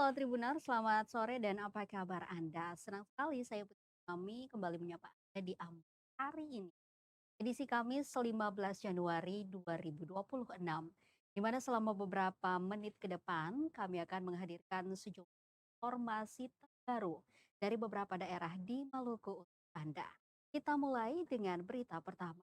Halo Tribuners, selamat sore dan apa kabar Anda? Senang sekali saya Putri kami kembali menyapa Anda di Ambon hari ini. Edisi Kamis 15 Januari 2026, di mana selama beberapa menit ke depan kami akan menghadirkan sejumlah informasi terbaru dari beberapa daerah di Maluku untuk Anda. Kita mulai dengan berita pertama.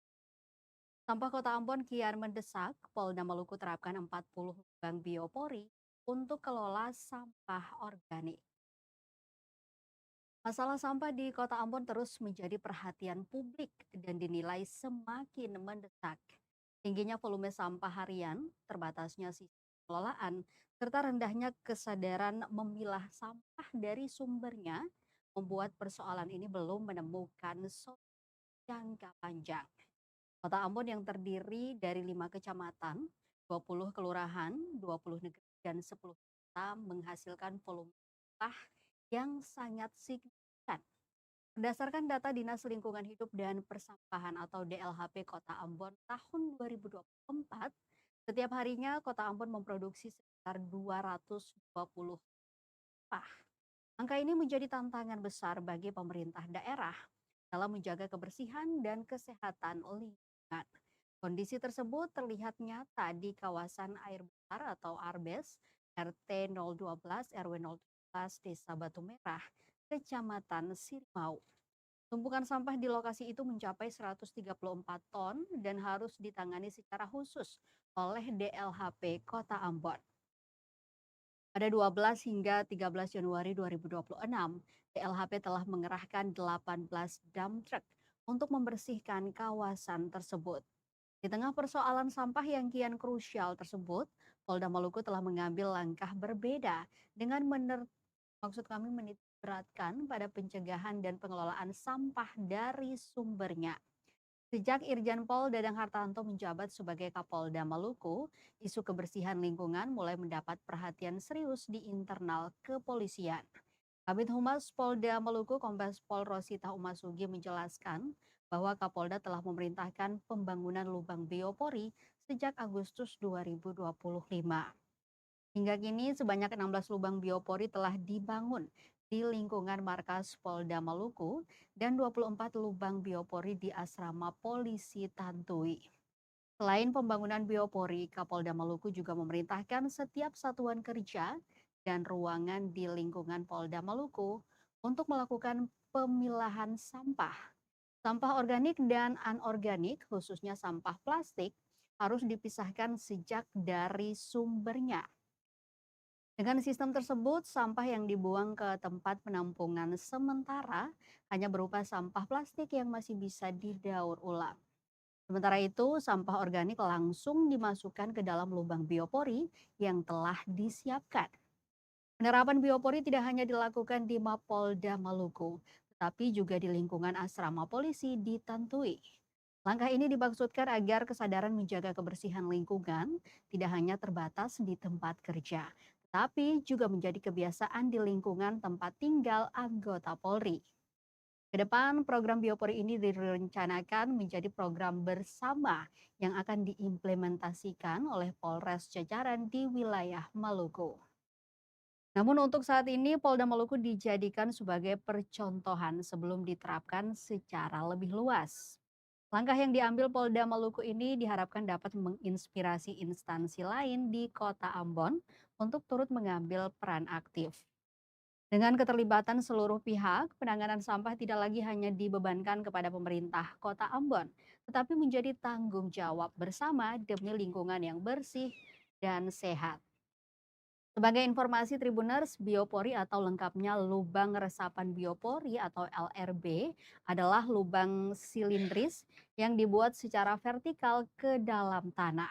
Sampah Kota Ambon kian mendesak, Polda Maluku terapkan 40 lubang biopori untuk kelola sampah organik. Masalah sampah di Kota Ambon terus menjadi perhatian publik dan dinilai semakin mendesak. Tingginya volume sampah harian, terbatasnya sistem pengelolaan, serta rendahnya kesadaran memilah sampah dari sumbernya membuat persoalan ini belum menemukan solusi jangka panjang. Kota Ambon yang terdiri dari 5 kecamatan, 20 kelurahan, 20 negeri, dan 10 desa menghasilkan volume sampah yang sangat signifikan. Berdasarkan data Dinas Lingkungan Hidup dan Persampahan atau DLHP Kota Ambon tahun 2024, setiap harinya Kota Ambon memproduksi sekitar 220 sampah. Angka ini menjadi tantangan besar bagi pemerintah daerah dalam menjaga kebersihan dan kesehatan lingkungan. Kondisi tersebut terlihat nyata di kawasan air besar atau Arbes, RT 012 RW 012 Desa Batu Merah, Kecamatan Sirimau. Tumpukan sampah di lokasi itu mencapai 134 ton dan harus ditangani secara khusus oleh DLHP Kota Ambon. Pada 12 hingga 13 Januari 2026, DLHP telah mengerahkan 18 dump truck untuk membersihkan kawasan tersebut. Di tengah persoalan sampah yang kian krusial tersebut, Polda Maluku telah mengambil langkah berbeda dengan menitikberatkan pada pencegahan dan pengelolaan sampah dari sumbernya. Sejak Irjen Pol Dadang Hartanto menjabat sebagai Kapolda Maluku, isu kebersihan lingkungan mulai mendapat perhatian serius di internal kepolisian. Kabid Humas Polda Maluku Kombes Pol Rosita Umasugi menjelaskan bahwa Kapolda telah memerintahkan pembangunan lubang biopori sejak Agustus 2025. Hingga kini sebanyak 16 lubang biopori telah dibangun di lingkungan markas Polda Maluku dan 24 lubang biopori di asrama polisi Tantui. Selain pembangunan biopori, Kapolda Maluku juga memerintahkan setiap satuan kerja dan ruangan di lingkungan Polda Maluku untuk melakukan pemilahan sampah. Sampah organik dan anorganik, khususnya sampah plastik, harus dipisahkan sejak dari sumbernya. Dengan sistem tersebut, sampah yang dibuang ke tempat penampungan sementara hanya berupa sampah plastik yang masih bisa didaur ulang. Sementara itu, sampah organik langsung dimasukkan ke dalam lubang biopori yang telah disiapkan. Penerapan biopori tidak hanya dilakukan di Mapolda Maluku, tetapi juga di lingkungan asrama polisi di Tantui. Langkah ini dimaksudkan agar kesadaran menjaga kebersihan lingkungan tidak hanya terbatas di tempat kerja, tetapi juga menjadi kebiasaan di lingkungan tempat tinggal anggota Polri. Kedepan program biopori ini direncanakan menjadi program bersama yang akan diimplementasikan oleh Polres jajaran di wilayah Maluku. Namun untuk saat ini Polda Maluku dijadikan sebagai percontohan sebelum diterapkan secara lebih luas. Langkah yang diambil Polda Maluku ini diharapkan dapat menginspirasi instansi lain di Kota Ambon untuk turut mengambil peran aktif. Dengan keterlibatan seluruh pihak, penanganan sampah tidak lagi hanya dibebankan kepada pemerintah Kota Ambon, tetapi menjadi tanggung jawab bersama demi lingkungan yang bersih dan sehat. Sebagai informasi Tribuners, biopori atau lengkapnya lubang resapan biopori atau LRB adalah lubang silindris yang dibuat secara vertikal ke dalam tanah.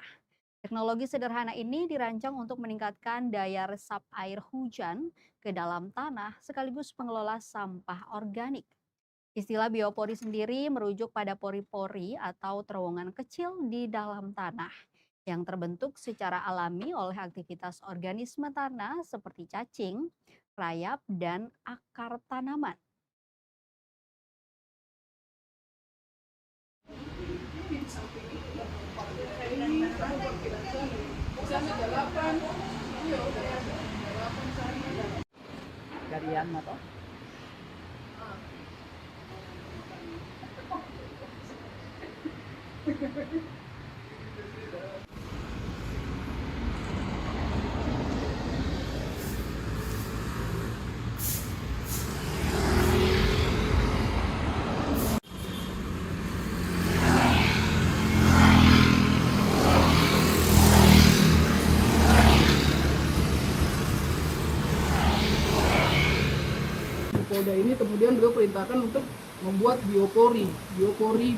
Teknologi sederhana ini dirancang untuk meningkatkan daya resap air hujan ke dalam tanah sekaligus mengelola sampah organik. Istilah biopori sendiri merujuk pada pori-pori atau terowongan kecil di dalam tanah yang terbentuk secara alami oleh aktivitas organisme tanah seperti cacing, rayap, dan akar tanaman. Di sana delapan, iya udah ada delapan sana. harian atau Polda ini kemudian beliau perintahkan untuk membuat biopori. Biopori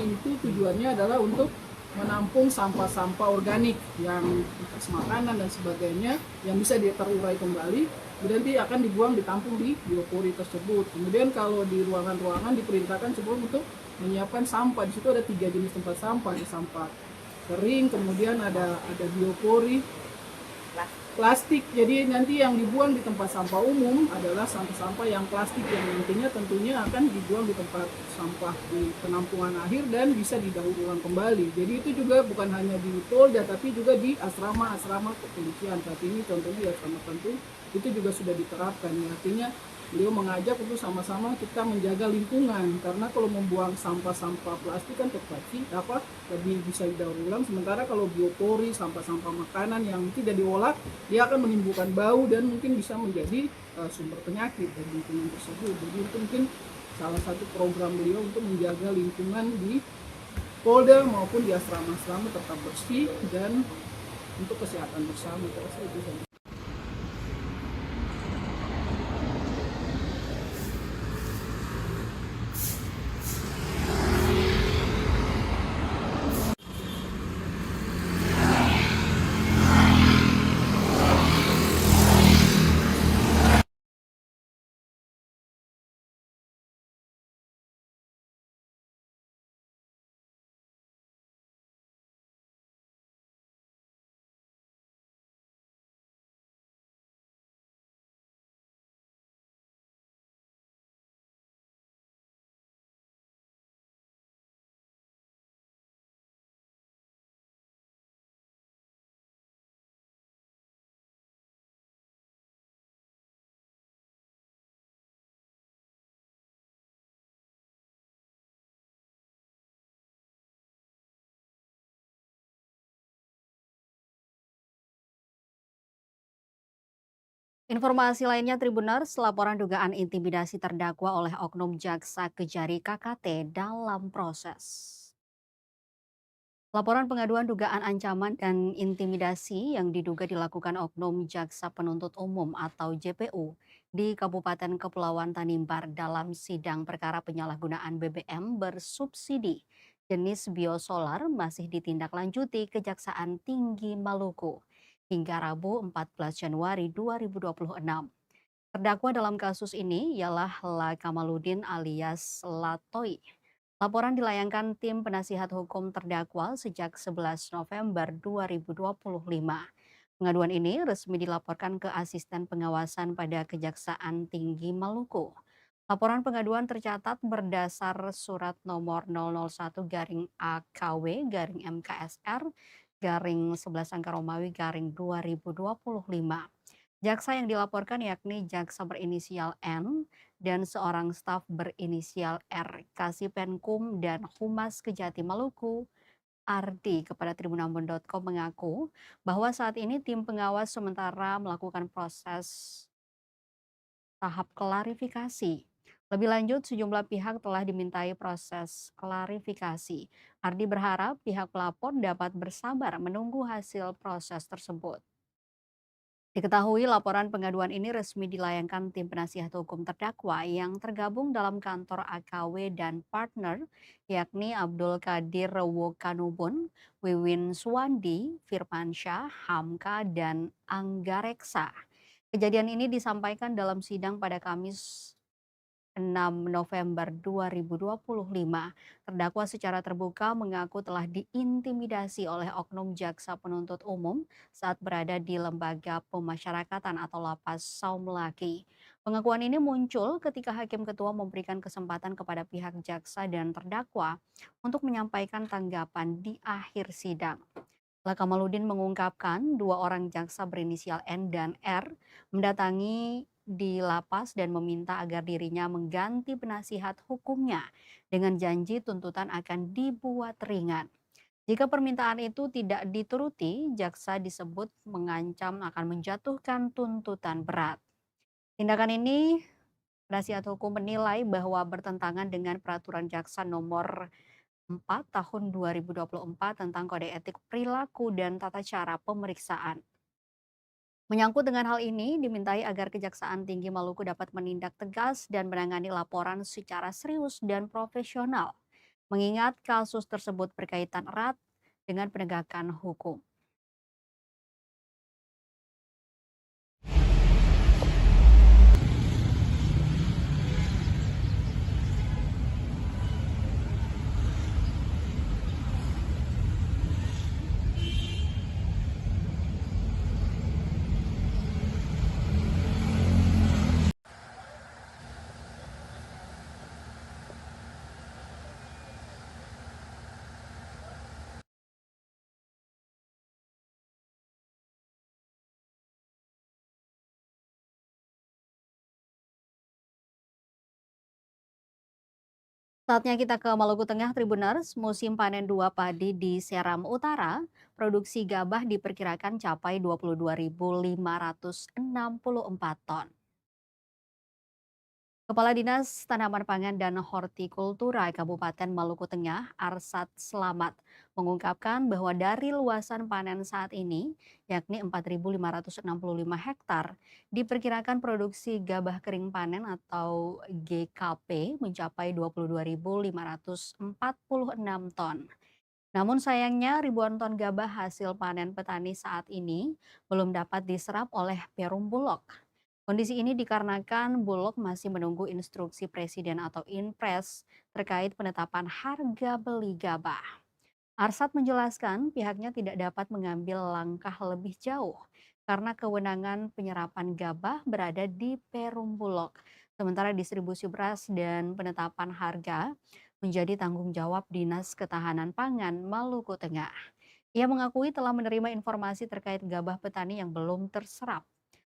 itu tujuannya adalah untuk menampung sampah-sampah organik yang bekas makanan dan sebagainya yang bisa terurai kembali, kemudian nanti akan dibuang ditampung di biopori tersebut. Kemudian kalau di ruangan-ruangan diperintahkan sebelum untuk menyiapkan sampah. Di situ ada 3 jenis tempat sampah, ada sampah kering, kemudian ada biopori, plastik. Jadi nanti yang dibuang di tempat sampah umum adalah sampah-sampah yang plastik yang nantinya tentunya akan dibuang di tempat sampah di penampungan akhir dan bisa didaur ulang kembali. Jadi itu juga bukan hanya di Polda tapi juga di asrama-asrama kepolisian. Saat ini contohnya di asrama Tentu itu juga sudah diterapkan. Artinya beliau mengajak untuk sama-sama kita menjaga lingkungan, karena kalau membuang sampah-sampah plastik kan lebih bisa didaur ulang, sementara kalau biopori, sampah-sampah makanan yang tidak diolah, dia akan menimbulkan bau dan mungkin bisa menjadi sumber penyakit dari lingkungan tersebut. Jadi itu mungkin salah satu program beliau untuk menjaga lingkungan di Polda maupun di asrama-asrama tetap bersih dan untuk kesehatan bersama. Terus itu saja. Informasi lainnya Tribuners, laporan dugaan intimidasi terdakwa oleh oknum jaksa Kejari KKT dalam proses. Laporan pengaduan dugaan ancaman dan intimidasi yang diduga dilakukan oknum jaksa penuntut umum atau JPU di Kabupaten Kepulauan Tanimbar dalam sidang perkara penyalahgunaan BBM bersubsidi jenis biosolar masih ditindaklanjuti Kejaksaan Tinggi Maluku hingga Rabu 14 Januari 2026. Terdakwa dalam kasus ini ialah La Kamaludin alias Latoi. Laporan dilayangkan tim penasihat hukum terdakwa sejak 11 November 2025. Pengaduan ini resmi dilaporkan ke Asisten Pengawasan pada Kejaksaan Tinggi Maluku. Laporan pengaduan tercatat berdasar surat nomor 001 garing AKW garing MKSR garing 11 angka Romawi garing 2025. Jaksa yang dilaporkan yakni jaksa berinisial N dan seorang staf berinisial R, Kasipenkum dan Humas Kejati Maluku, Ardi kepada tribunambon.com mengaku bahwa saat ini tim pengawas sementara melakukan proses tahap klarifikasi. Lebih lanjut, sejumlah pihak telah dimintai proses klarifikasi. Ardi berharap pihak pelapor dapat bersabar menunggu hasil proses tersebut. Diketahui laporan pengaduan ini resmi dilayangkan tim penasihat hukum terdakwa yang tergabung dalam kantor AKW dan partner yakni Abdul Qadir Wokanubun, Wiwin Suwandi, Firmansyah, Hamka, dan Anggareksa. Kejadian ini disampaikan dalam sidang pada Kamis 6 November 2025, terdakwa secara terbuka mengaku telah diintimidasi oleh oknum jaksa penuntut umum saat berada di lembaga pemasyarakatan atau lapas Saumlaki. Pengakuan ini muncul ketika hakim ketua memberikan kesempatan kepada pihak jaksa dan terdakwa untuk menyampaikan tanggapan di akhir sidang. Lakamaludin mengungkapkan 2 orang jaksa berinisial N dan R mendatangi di lapas dan meminta agar dirinya mengganti penasihat hukumnya dengan janji tuntutan akan dibuat ringan. Jika permintaan itu tidak dituruti, jaksa disebut mengancam akan menjatuhkan tuntutan berat. Tindakan ini, penasihat hukum menilai bahwa bertentangan dengan peraturan jaksa nomor 4 tahun 2024 tentang kode etik perilaku dan tata cara pemeriksaan. Menyangkut dengan hal ini, dimintai agar Kejaksaan Tinggi Maluku dapat menindak tegas dan menangani laporan secara serius dan profesional, mengingat kasus tersebut berkaitan erat dengan penegakan hukum. Saatnya kita ke Maluku Tengah, Tribuners. Musim panen 2 padi di Seram Utara, produksi gabah diperkirakan capai 22.564 ton. Kepala Dinas Tanaman Pangan dan Hortikultura Kabupaten Maluku Tengah, Arsat Slamet, mengungkapkan bahwa dari luasan panen saat ini, yakni 4.565 hektar, diperkirakan produksi gabah kering panen atau GKP mencapai 22.546 ton. Namun sayangnya ribuan ton gabah hasil panen petani saat ini belum dapat diserap oleh Perum Bulog. Kondisi ini dikarenakan Bulog masih menunggu instruksi Presiden atau Inpres terkait penetapan harga beli gabah. Arsat menjelaskan pihaknya tidak dapat mengambil langkah lebih jauh karena kewenangan penyerapan gabah berada di Perum Bulog. Sementara distribusi beras dan penetapan harga menjadi tanggung jawab Dinas Ketahanan Pangan Maluku Tengah. Ia mengakui telah menerima informasi terkait gabah petani yang belum terserap.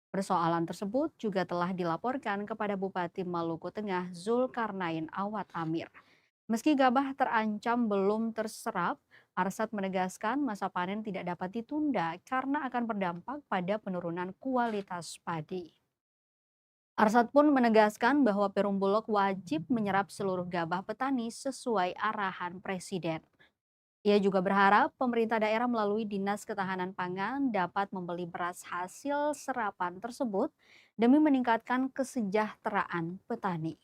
Persoalan tersebut juga telah dilaporkan kepada Bupati Maluku Tengah Zulkarnain Awad Amir. Meski gabah terancam belum terserap, Arsat menegaskan masa panen tidak dapat ditunda karena akan berdampak pada penurunan kualitas padi. Arsat pun menegaskan bahwa Perum Bulog wajib menyerap seluruh gabah petani sesuai arahan Presiden. Ia juga berharap pemerintah daerah melalui Dinas Ketahanan Pangan dapat membeli beras hasil serapan tersebut demi meningkatkan kesejahteraan petani.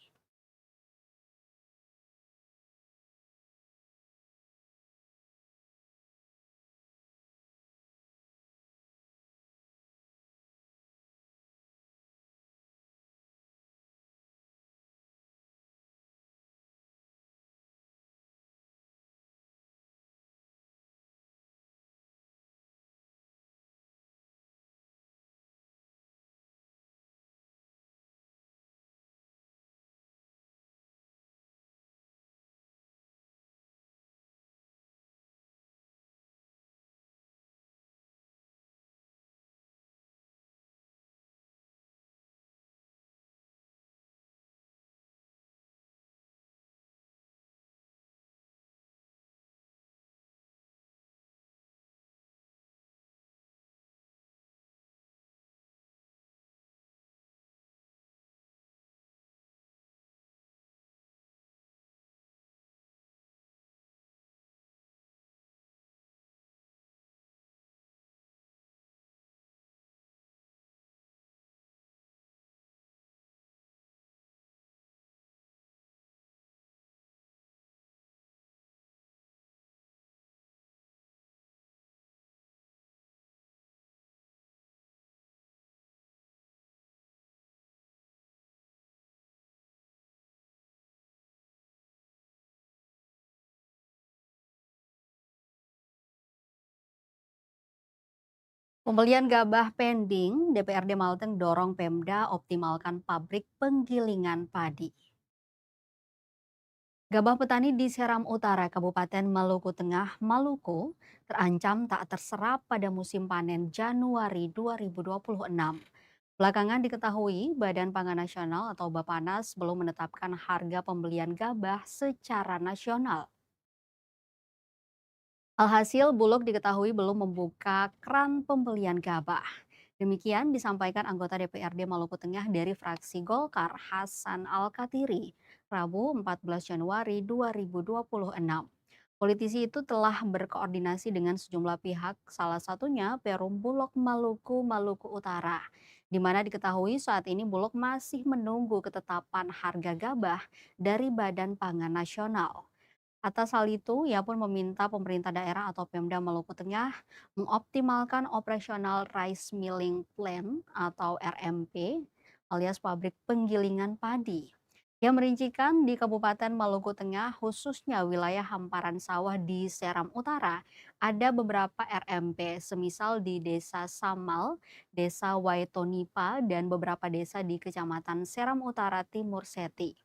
Pembelian gabah pending, DPRD Malteng dorong Pemda optimalkan pabrik penggilingan padi. Gabah petani di Seram Utara, Kabupaten Maluku Tengah, Maluku, terancam tak terserap pada musim panen Januari 2026. Belakangan diketahui Badan Pangan Nasional atau Bapanas belum menetapkan harga pembelian gabah secara nasional. Alhasil, Bulog diketahui belum membuka keran pembelian gabah. Demikian disampaikan anggota DPRD Maluku Tengah dari fraksi Golkar, Hasan Al-Katiri, Rabu 14 Januari 2026. Politisi itu telah berkoordinasi dengan sejumlah pihak, salah satunya Perum Bulog Maluku, Maluku Utara, di mana diketahui saat ini Bulog masih menunggu ketetapan harga gabah dari Badan Pangan Nasional. Atas hal itu, ia pun meminta pemerintah daerah atau Pemda Maluku Tengah mengoptimalkan operasional Rice Milling Plant atau RMP alias pabrik penggilingan padi. Ia merincikan di Kabupaten Maluku Tengah khususnya wilayah hamparan sawah di Seram Utara ada beberapa RMP semisal di Desa Samal, Desa Waitonipa dan beberapa desa di Kecamatan Seram Utara Timur Seti.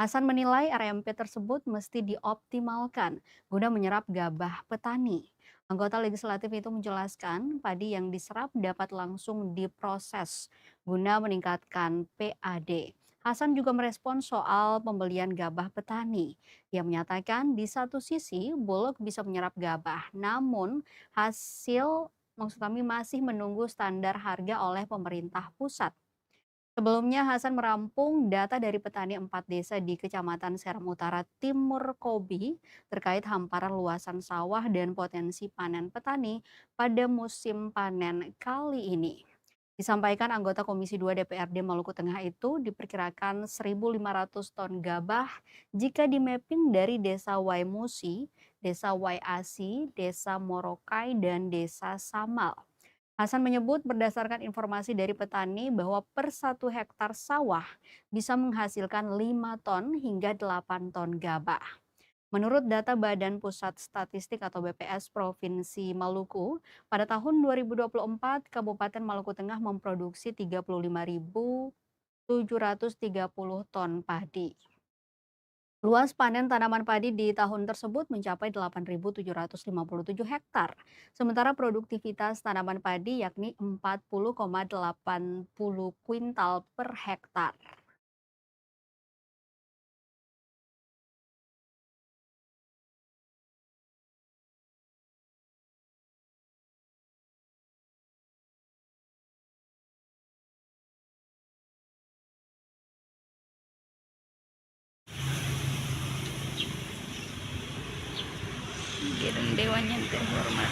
Hasan menilai RMP tersebut mesti dioptimalkan guna menyerap gabah petani. Anggota legislatif itu menjelaskan padi yang diserap dapat langsung diproses guna meningkatkan PAD. Hasan juga merespon soal pembelian gabah petani. Ia menyatakan di satu sisi Bulog bisa menyerap gabah, namun hasil maksud kami masih menunggu standar harga oleh pemerintah pusat. Sebelumnya, Hasan merampung data dari petani 4 desa di Kecamatan Seram Utara Timur Kobi terkait hamparan luasan sawah dan potensi panen petani pada musim panen kali ini. Disampaikan anggota Komisi 2 DPRD Maluku Tengah itu diperkirakan 1.500 ton gabah jika dimapping dari Desa Waimusi, Desa Waiasi, Desa Morokai, dan Desa Samal. Hasan menyebut berdasarkan informasi dari petani bahwa per 1 hektar sawah bisa menghasilkan 5 ton hingga 8 ton gabah. Menurut data Badan Pusat Statistik atau BPS Provinsi Maluku, pada tahun 2024 Kabupaten Maluku Tengah memproduksi 35.730 ton padi. Luas panen tanaman padi di tahun tersebut mencapai 8.757 hektar. Sementara produktivitas tanaman padi yakni 40,80 kuintal per hektar. Gedung Dewan yang terhormat.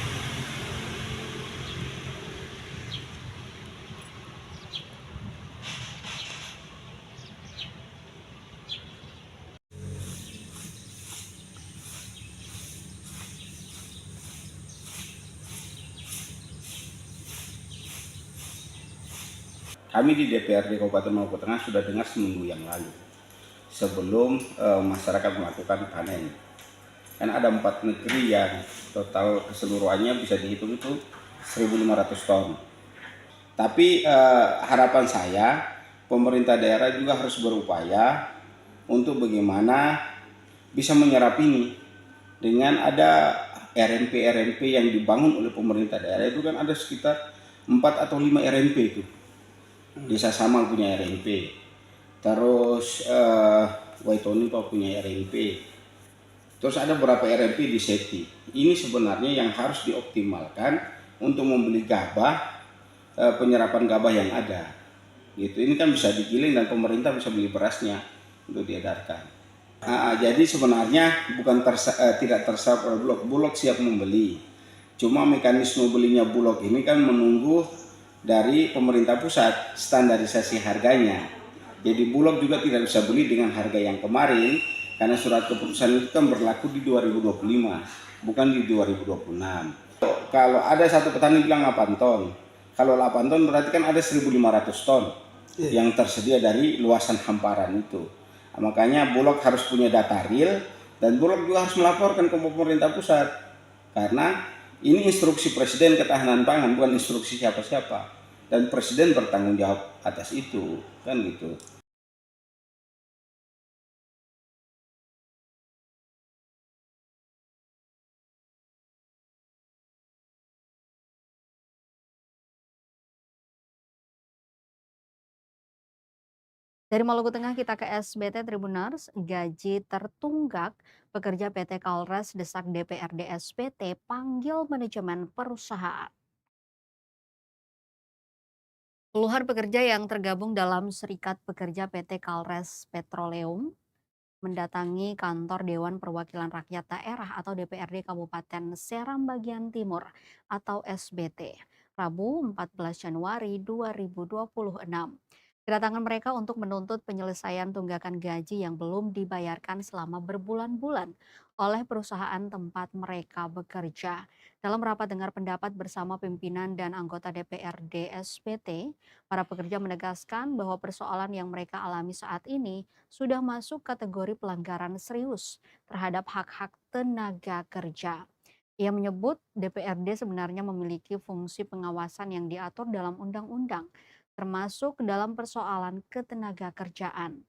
Kami di DPRD Kabupaten Maluku Tengah sudah dengar seminggu yang lalu sebelum masyarakat melakukan panen. Kan ada 4 negeri yang total keseluruhannya bisa dihitung itu 1.500 ton. Tapi harapan saya pemerintah daerah juga harus berupaya untuk bagaimana bisa menyerap ini dengan ada RMP-RMP yang dibangun oleh pemerintah daerah. Itu kan ada sekitar 4 atau 5 RMP itu. Desa Samal punya RMP, terus Waitonipa punya RMP, terus ada beberapa RMP di Seti. Ini sebenarnya yang harus dioptimalkan untuk membeli gabah, penyerapan gabah yang ada. Gitu. Ini kan bisa digiling dan pemerintah bisa beli berasnya untuk diedarkan. Jadi sebenarnya bukan tidak terserap oleh Bulog. Bulog siap membeli. Cuma mekanisme belinya Bulog ini kan menunggu dari pemerintah pusat standarisasi harganya. Jadi Bulog juga tidak bisa beli dengan harga yang kemarin karena surat keputusan itu kan berlaku di 2025, bukan di 2026. Kalau ada satu petani bilang 8 ton, kalau 8 ton berarti kan ada 1.500 ton yang tersedia dari luasan hamparan itu. Makanya Bulog harus punya data real dan Bulog juga harus melaporkan ke pemerintah pusat karena ini instruksi Presiden Ketahanan Pangan, bukan instruksi siapa-siapa. Dan Presiden bertanggung jawab atas itu, kan gitu. Dari Maluku Tengah kita ke SBT Tribuners, gaji tertunggak, pekerja PT Kalres desak DPRD SBT panggil manajemen perusahaan. Puluhan pekerja yang tergabung dalam Serikat Pekerja PT Kalres Petroleum mendatangi kantor Dewan Perwakilan Rakyat Daerah atau DPRD Kabupaten Seram Bagian Timur atau SBT, Rabu 14 Januari 2026. Kedatangan mereka untuk menuntut penyelesaian tunggakan gaji yang belum dibayarkan selama berbulan-bulan oleh perusahaan tempat mereka bekerja. Dalam rapat dengar pendapat bersama pimpinan dan anggota DPRD SBT, para pekerja menegaskan bahwa persoalan yang mereka alami saat ini sudah masuk kategori pelanggaran serius terhadap hak-hak tenaga kerja. Ia menyebut DPRD sebenarnya memiliki fungsi pengawasan yang diatur dalam undang-undang, termasuk dalam persoalan ketenaga kerjaan.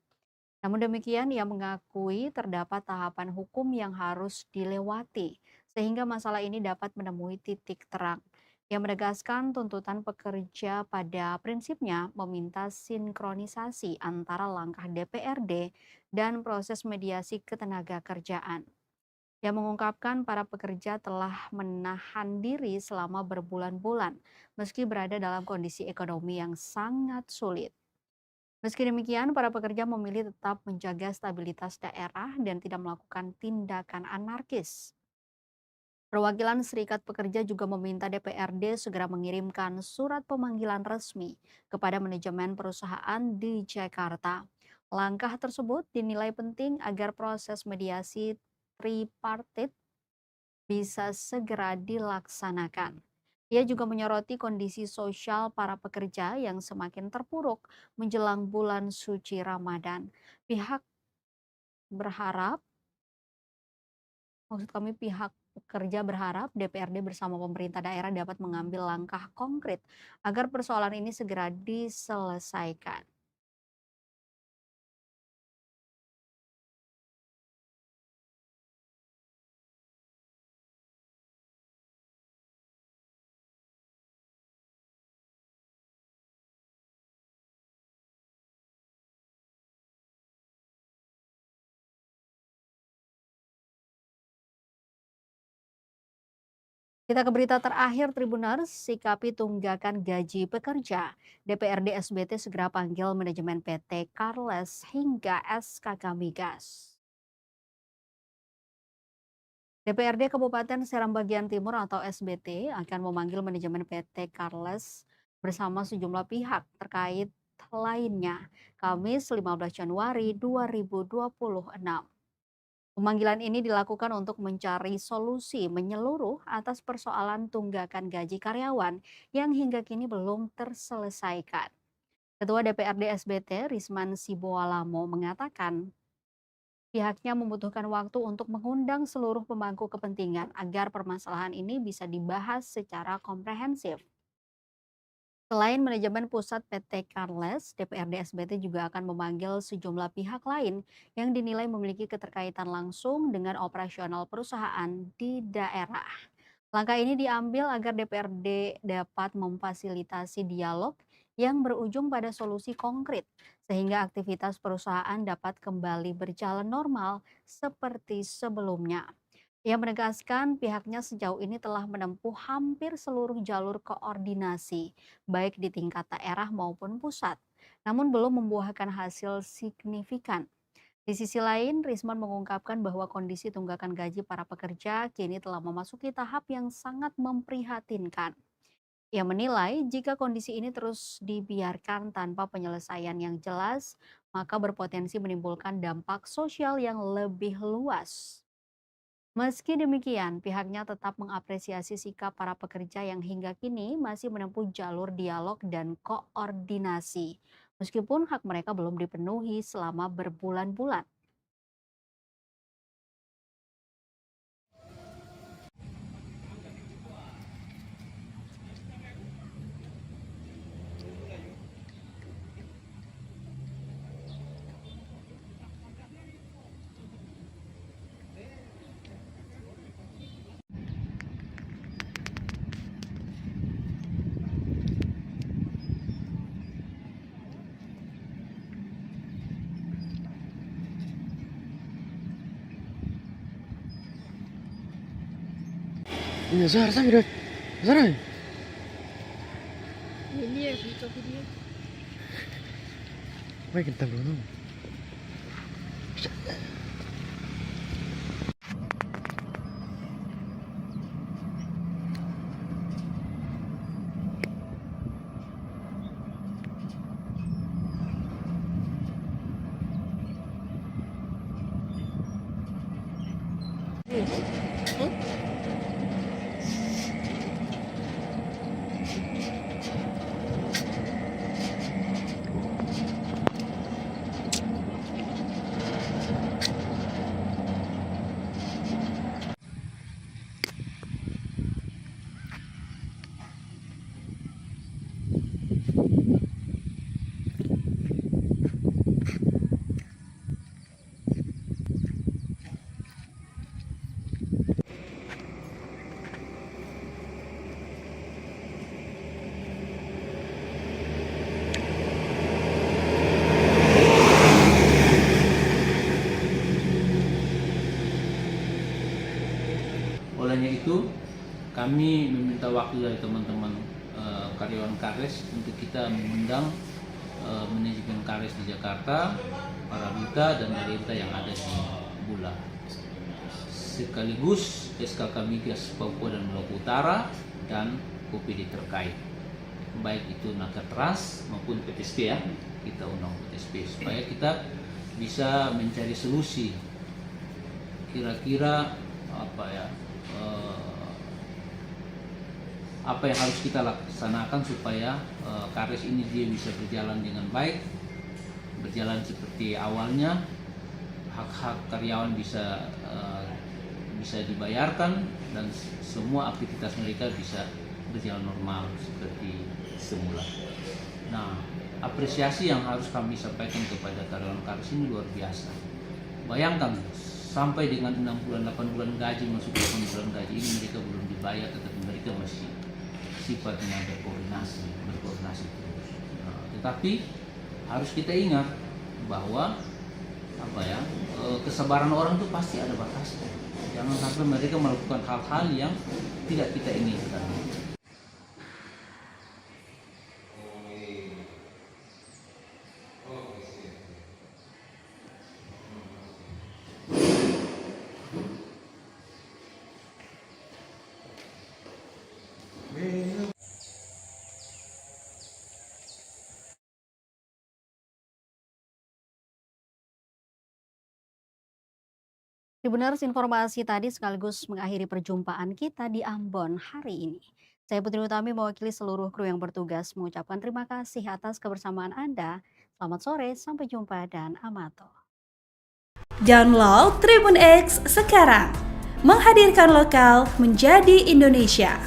Namun demikian, ia mengakui terdapat tahapan hukum yang harus dilewati, sehingga masalah ini dapat menemui titik terang. Ia menegaskan tuntutan pekerja pada prinsipnya meminta sinkronisasi antara langkah DPRD dan proses mediasi ketenaga kerjaan. Ia mengungkapkan para pekerja telah menahan diri selama berbulan-bulan, meski berada dalam kondisi ekonomi yang sangat sulit. Meski demikian, para pekerja memilih tetap menjaga stabilitas daerah dan tidak melakukan tindakan anarkis. Perwakilan Serikat Pekerja juga meminta DPRD segera mengirimkan surat pemanggilan resmi kepada manajemen perusahaan di Jakarta. Langkah tersebut dinilai penting agar proses mediasi tripartit bisa segera dilaksanakan. Ia juga menyoroti kondisi sosial para pekerja yang semakin terpuruk menjelang bulan suci Ramadan. Pihak berharap, pihak pekerja berharap DPRD bersama pemerintah daerah dapat mengambil langkah konkret agar persoalan ini segera diselesaikan. Kita ke berita terakhir Tribuners, sikapi tunggakan gaji pekerja. DPRD SBT segera panggil manajemen PT Karles hingga SKK Migas. DPRD Kabupaten Seram Bagian Timur atau SBT akan memanggil manajemen PT Karles bersama sejumlah pihak terkait lainnya Kamis 15 Januari 2026. Pemanggilan ini dilakukan untuk mencari solusi menyeluruh atas persoalan tunggakan gaji karyawan yang hingga kini belum terselesaikan. Ketua DPRD SBT Risman Siboalamo mengatakan pihaknya membutuhkan waktu untuk mengundang seluruh pemangku kepentingan agar permasalahan ini bisa dibahas secara komprehensif. Selain manajemen pusat PT Karles, DPRD SBT juga akan memanggil sejumlah pihak lain yang dinilai memiliki keterkaitan langsung dengan operasional perusahaan di daerah. Langkah ini diambil agar DPRD dapat memfasilitasi dialog yang berujung pada solusi konkret, sehingga aktivitas perusahaan dapat kembali berjalan normal seperti sebelumnya. Ia menegaskan pihaknya sejauh ini telah menempuh hampir seluruh jalur koordinasi, baik di tingkat daerah maupun pusat, namun belum membuahkan hasil signifikan. Di sisi lain, Risman mengungkapkan bahwa kondisi tunggakan gaji para pekerja kini telah memasuki tahap yang sangat memprihatinkan. Ia menilai jika kondisi ini terus dibiarkan tanpa penyelesaian yang jelas, maka berpotensi menimbulkan dampak sosial yang lebih luas. Meski demikian, pihaknya tetap mengapresiasi sikap para pekerja yang hingga kini masih menempuh jalur dialog dan koordinasi, meskipun hak mereka belum dipenuhi selama berbulan-bulan. Iya, Zara sampai dah. Zara. Ini ya video video. Baik kita belum. Olehnya itu, kami meminta waktu dari teman-teman karyawan Kares untuk kita mengundang manajemen Kares di Jakarta, para duta dan pemerintah yang ada di Bula. Sekaligus SKK Migas Papua dan Maluku Utara dan OPD terkait. Baik itu Nakertras maupun PTSP ya, kita undang PTSP supaya kita bisa mencari solusi. Kira-kira apa yang harus kita laksanakan supaya Kares ini dia bisa berjalan dengan baik, berjalan seperti awalnya, hak-hak karyawan bisa dibayarkan dan semua aktivitas mereka bisa berjalan normal seperti semula. Nah, apresiasi yang harus kami sampaikan kepada karyawan Kares ini luar biasa. Bayangkan sampai dengan 6 bulan, 8 bulan gaji, masuk 8 bulan gaji ini mereka belum dibayar, tetapi mereka masih sifatnya berkoordinasi terus. Nah, tetapi harus kita ingat bahwa kesabaran orang itu pasti ada batasnya. Jangan sampai mereka melakukan hal-hal yang tidak kita inginkan. Tribuners, informasi tadi sekaligus mengakhiri perjumpaan kita di Ambon hari ini. Saya Putri Utami mewakili seluruh kru yang bertugas mengucapkan terima kasih atas kebersamaan Anda. Selamat sore, sampai jumpa dan amato. Download Tribun X sekarang, menghadirkan lokal menjadi Indonesia.